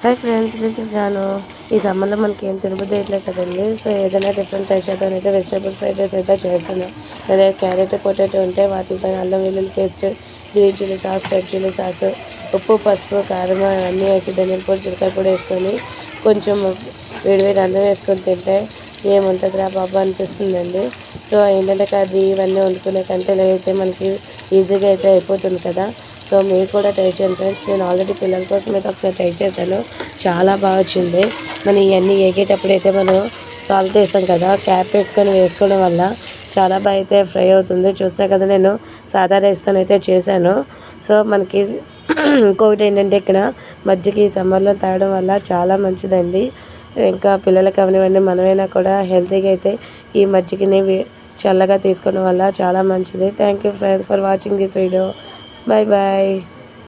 Hi friends, this is Janu. ఈ సమ్మర్లో మనకి ఏం తినబుద్ధి వేయట్లేదు కదండి. సో ఏదైనా డిఫరెంట్ ట్రై చేద్దాం అయితే వెజిటేబుల్ ఫ్రైడ్ రైస్ అయితే చేస్తున్నాను. లేదా క్యారెట్ పొటాటో ఉంటే వాటితో అల్లం వెల్లుల్లి paste, green chilli sauce, red chilli sauce, ఉప్పు పసుపు కారం అన్నీ వేసి ధనియాల పొడి జీలకర్ర పొడి వేసుకొని కొంచెం వేడివేడి అన్నం వేసుకొని తింటే ఏముంటుందిరా బాబా అనిపిస్తుందండి. సో ఏంటంటే కర్రీ ఇవన్నీ వండుకునే కంటే అయితే మనకి ఈజీగా అయితే అయిపోతుంది కదా. సో మీరు కూడా ట్రై చేయండి ఫ్రెండ్స్. నేను ఆల్రెడీ పిల్లల కోసం అయితే ఒకసారి ట్రై చేశాను, చాలా బాగా వచ్చింది. మనం ఇవన్నీ వేగేటప్పుడు అయితే మనం సాల్ట్ వేసాం కదా, క్యాప్ పెట్టుకొని వేసుకోవడం వల్ల చాలా బాగా అయితే ఫ్రై అవుతుంది. చూసినా కదా నేను సాదా రైస్తో అయితే చేశాను. సో మనకి ఇంకొకటి ఏంటంటే ఇక్కడ మజ్జిగ ఈ సమ్మర్లో తాగడం వల్ల చాలా మంచిదండి. ఇంకా పిల్లలకి అవనివన్నీ మనమైనా కూడా హెల్తీగా అయితే ఈ మజ్జిగని చల్లగా తీసుకోవడం వల్ల చాలా మంచిది. Thank you friends for watching this video. Bye bye.